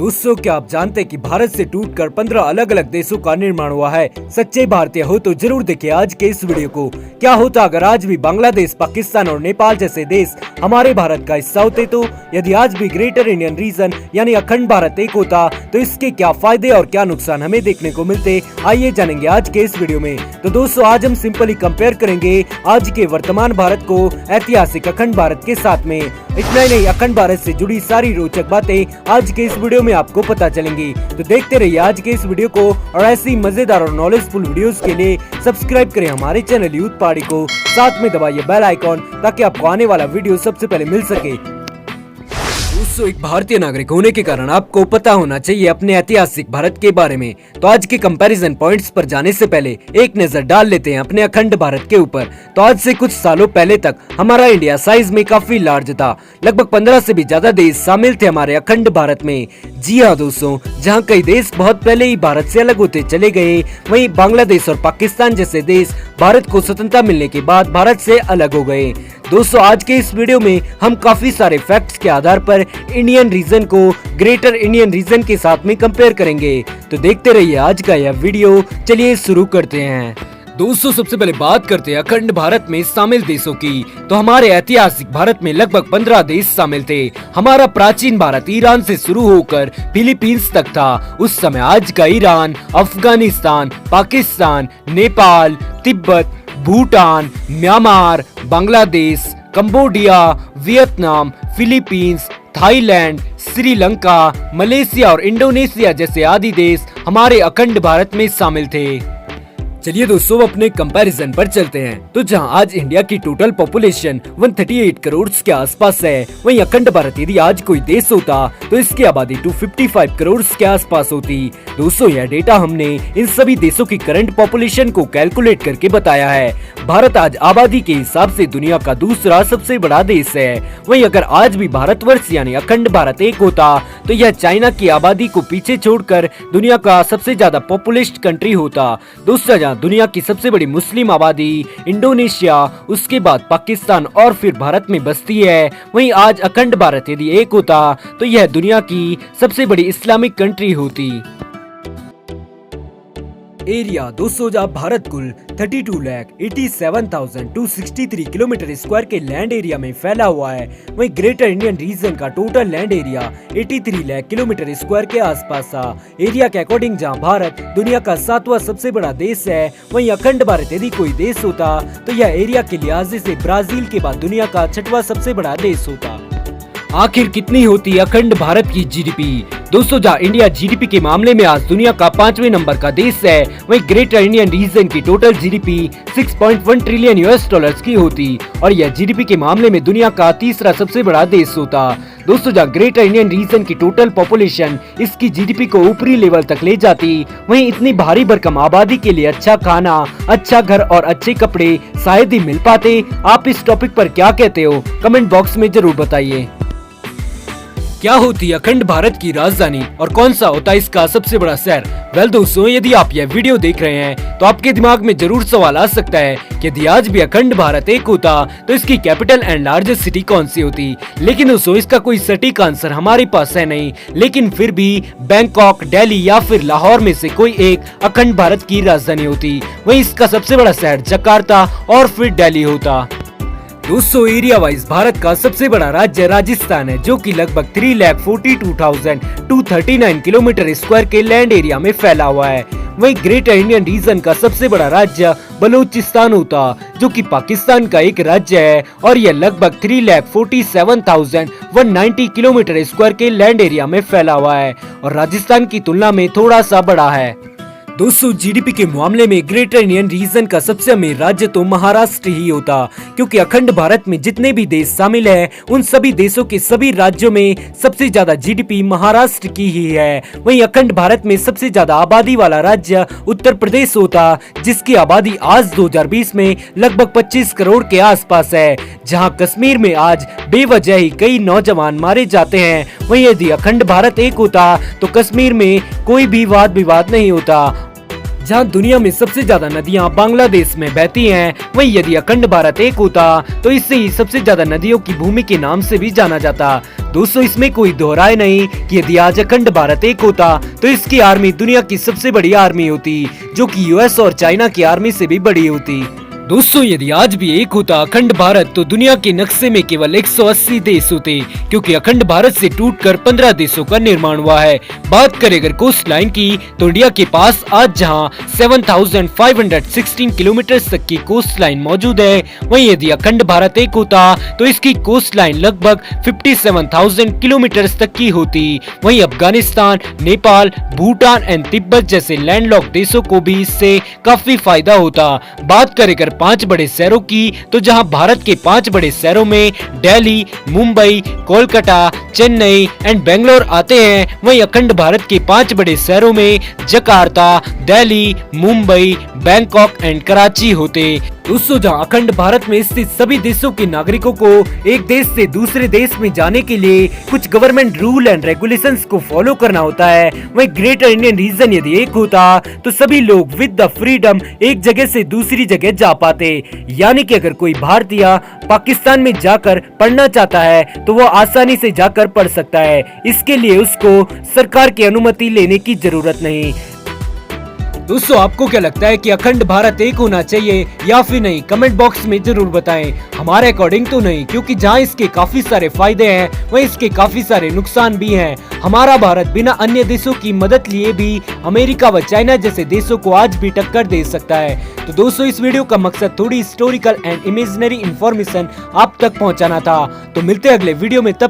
दोस्तों, क्या आप जानते हैं कि भारत से टूटकर 15 अलग अलग देशों का निर्माण हुआ है। सच्चे भारतीय हो तो जरूर देखिए आज के इस वीडियो को। क्या होता अगर आज भी बांग्लादेश, पाकिस्तान और नेपाल जैसे देश हमारे भारत का हिस्सा होते तो? यदि आज भी ग्रेटर इंडियन रीजन यानी अखंड भारत एक होता तो इसके क्या फायदे और क्या नुकसान हमें देखने को मिलते, आइए जानेंगे आज के इस वीडियो में। तो दोस्तों, आज हम सिंपली कंपेयर करेंगे आज के वर्तमान भारत को ऐतिहासिक अखंड भारत के साथ में। इतना ही नहीं, अखंड भारत से जुड़ी सारी रोचक बातें आज के इस वीडियो में आपको पता चलेंगी। तो देखते रहिए आज के इस वीडियो को और ऐसी मजेदार और नॉलेजफुल वीडियोस के लिए सब्सक्राइब करें हमारे चैनल यूथ पहाड़ी को, साथ में दबाइए बेल आइकॉन ताकि आपको आने वाला वीडियो सबसे पहले मिल सके। दोस्तों, एक भारतीय नागरिक होने के कारण आपको पता होना चाहिए अपने ऐतिहासिक भारत के बारे में। तो आज के कंपैरिजन पॉइंट्स पर जाने से पहले एक नजर डाल लेते हैं अपने अखंड भारत के ऊपर। तो आज से कुछ सालों पहले तक हमारा इंडिया साइज में काफी लार्ज था। लगभग 15 से भी ज्यादा देश शामिल थे हमारे अखंड भारत में। जी हाँ दोस्तों, जहाँ कई देश बहुत पहले ही भारत से अलग होते चले गए, वहीं बांग्लादेश और पाकिस्तान जैसे देश भारत को स्वतंत्रता मिलने के बाद भारत से अलग हो गए। दोस्तों, आज के इस वीडियो में हम काफी सारे फैक्ट्स के आधार पर इंडियन रीजन को ग्रेटर इंडियन रीजन के साथ में कंपेयर करेंगे। तो देखते रहिए आज का यह वीडियो। चलिए शुरू करते हैं। दोस्तों, सबसे पहले बात करते हैं अखंड भारत में शामिल देशों की। तो हमारे ऐतिहासिक भारत में लगभग 15 देश शामिल थे। हमारा प्राचीन भारत ईरान से शुरू होकर फिलीपींस तक था। उस समय आज का Iran, Afghanistan, Pakistan, Nepal, Tibet, Bhutan, Myanmar, Bangladesh, Cambodia, Vietnam, Philippines, Thailand, Sri Lanka, Malaysia और इंडोनेशिया जैसे आदि देश हमारे अखंड भारत में शामिल थे। चलिए दोस्तों, अपने कंपैरिजन पर चलते हैं। तो जहां आज इंडिया की टोटल पॉपुलेशन 138 करोड़ के आसपास है, वहीं अखंड भारत यदि आज कोई देश होता तो इसकी आबादी 255 करोड़ के आसपास होती। दोस्तों, यह डेटा हमने इन सभी देशों की करंट पॉपुलेशन को कैलकुलेट करके बताया है। भारत आज आबादी के हिसाब से दुनिया का दूसरा सबसे बड़ा देश है। वहीं अगर आज भी भारतवर्ष यानी अखंड भारत एक होता तो यह चाइना की आबादी को पीछे छोड़कर दुनिया का सबसे ज्यादा पॉपुलेस्ड कंट्री होता। दूसरा दुनिया की सबसे बड़ी मुस्लिम आबादी इंडोनेशिया, उसके बाद पाकिस्तान और फिर भारत में बसती है। वहीं आज अखंड भारत यदि एक होता तो यह दुनिया की सबसे बड़ी इस्लामिक कंट्री होती। एरिया दोस्तों, जहाँ भारत कुल 32,87,263 किलोमीटर स्क्वायर के लैंड एरिया में फैला हुआ है, वहीं ग्रेटर इंडियन रीजन का total land area 83 lakh kilometre square के आसपास था। एरिया के अकॉर्डिंग जहाँ भारत दुनिया का 7वां सबसे बड़ा देश है, वहीं अखंड भारत यदि कोई देश होता तो यह एरिया के लिहाज से ब्राजील के बाद दुनिया का 6वां सबसे बड़ा देश होता। आखिर कितनी होती अखंड भारत की जीडीपी? दोस्तों, जहाँ इंडिया जीडीपी के मामले में आज दुनिया का 5वें नंबर का देश है, वहीं ग्रेटर इंडियन रीजन की total GDP 6.1 trillion US dollars की होती और यह जीडीपी के मामले में दुनिया का तीसरा सबसे बड़ा देश होता। दोस्तों, जहाँ ग्रेटर इंडियन रीजन की टोटल पॉपुलेशन इसकी जीडीपी को ऊपरी लेवल तक ले जाती, वहीं इतनी भारी भरकम आबादी के लिए अच्छा खाना, अच्छा घर और अच्छे कपड़े शायद ही मिल पाते। आप इस टॉपिक पर क्या कहते हो? कमेंट बॉक्स में जरूर बताइए। क्या होती अखंड भारत की राजधानी और कौन सा होता इसका सबसे बड़ा शहर? वेल दोस्तों, यदि आप यह वीडियो देख रहे हैं तो आपके दिमाग में जरूर सवाल आ सकता है कि यदि आज भी अखंड भारत एक होता तो इसकी कैपिटल एंड लार्जेस्ट सिटी कौन सी होती? लेकिन दोस्तों, इसका कोई सटीक आंसर हमारे पास है नहीं, लेकिन फिर भी बैंकॉक, दिल्ली या फिर लाहौर में से कोई एक अखंड भारत की राजधानी होती। वहीं इसका सबसे बड़ा शहर जकार्ता और फिर दिल्ली होता। दोस्तों, एरिया वाइज भारत का सबसे बड़ा राज्य राजस्थान है, जो कि लगभग 3,42,239 किलोमीटर स्क्वायर के लैंड एरिया में फैला हुआ है। वहीं ग्रेटर इंडियन रीजन का सबसे बड़ा राज्य बलूचिस्तान होता, जो कि पाकिस्तान का एक राज्य है और यह लगभग 3,47,190 किलोमीटर स्क्वायर के लैंड एरिया में फैला हुआ है और राजस्थान की तुलना में थोड़ा सा बड़ा है। दोस्तों, जीडीपी के मामले में ग्रेटर इंडियन रीजन का सबसे अमीर राज्य तो महाराष्ट्र ही होता, क्योंकि अखंड भारत में जितने भी देश शामिल हैं, उन सभी देशों के सभी राज्यों में सबसे ज्यादा जीडीपी महाराष्ट्र की ही है। वहीं अखंड भारत में सबसे ज्यादा आबादी वाला राज्य उत्तर प्रदेश होता, जिसकी आबादी आज 2020 में लगभग 25 करोड़ के आसपास है। जहां कश्मीर में आज बेवजह ही कई नौजवान मारे जाते हैं, वहीं यदि अखंड भारत एक होता तो कश्मीर में कोई भी वाद विवाद नहीं होता। जहां दुनिया में सबसे ज्यादा नदियां बांग्लादेश में बहती हैं, वहीं यदि अखंड भारत एक होता तो इससे ही सबसे ज्यादा नदियों की भूमि के नाम से भी जाना जाता। दोस्तों, इसमें कोई दोहराए नहीं कि यदि आज अखंड भारत एक होता तो इसकी आर्मी दुनिया की सबसे बड़ी आर्मी होती, जो कि यूएस और चाइना की आर्मी से भी बड़ी होती। दोस्तों, यदि आज भी एक होता अखंड भारत तो दुनिया के नक्शे में केवल 180 देश होते, क्योंकि अखंड भारत से टूटकर 15 देशों का निर्माण हुआ है। बात करें अगर कोस्ट लाइन की तो इंडिया के पास आज जहां 7,516 किलोमीटर तक की कोस्ट लाइन मौजूद है, वहीं यदि अखंड भारत एक होता तो इसकी कोस्ट लाइन लगभग 57,000 किलोमीटर तक की होती। वहीं अफगानिस्तान, नेपाल, भूटान एंड तिब्बत जैसे लैंडलॉक देशों को भी इससे काफी फायदा होता। बात करें अगर 5 बड़े शहरों की तो जहां भारत के 5 बड़े शहरों में दिल्ली, मुंबई, कोलकाता, चेन्नई एंड बेंगलोर आते हैं, वहीं अखंड भारत के 5 बड़े शहरों में Jakarta, Delhi, Mumbai, Bangkok and Karachi होते। दोस्तों, जहां अखंड भारत में स्थित सभी देशों के नागरिकों को एक देश से दूसरे देश में जाने के लिए कुछ गवर्नमेंट रूल एंड रेगुलेशंस को फॉलो करना होता है, वहीं ग्रेटर इंडियन रीजन यदि एक होता तो सभी लोग विद द फ्रीडम एक जगह से दूसरी जगह जा पाते। यानी कि अगर कोई भारतीय पाकिस्तान में जाकर पढ़ना चाहता है तो वो आसानी से जाकर पढ़ सकता है। इसके लिए उसको सरकार की अनुमति लेने की जरूरत नहीं। दोस्तों, आपको क्या लगता है कि अखंड भारत एक होना चाहिए या फिर नहीं? कमेंट बॉक्स में जरूर बताएं। हमारे अकॉर्डिंग तो नहीं, क्योंकि जहां इसके काफी सारे फायदे हैं वहीं इसके काफी सारे नुकसान भी हैं। हमारा भारत बिना अन्य देशों की मदद लिए भी अमेरिका व चाइना जैसे देशों को आज भी टक्कर दे सकता है। तो दोस्तों, इस वीडियो का मकसद थोड़ी हिस्टोरिकल एंड इमेजिनरी इंफॉर्मेशन आप तक पहुँचाना था। तो मिलते हैं अगले वीडियो में, तब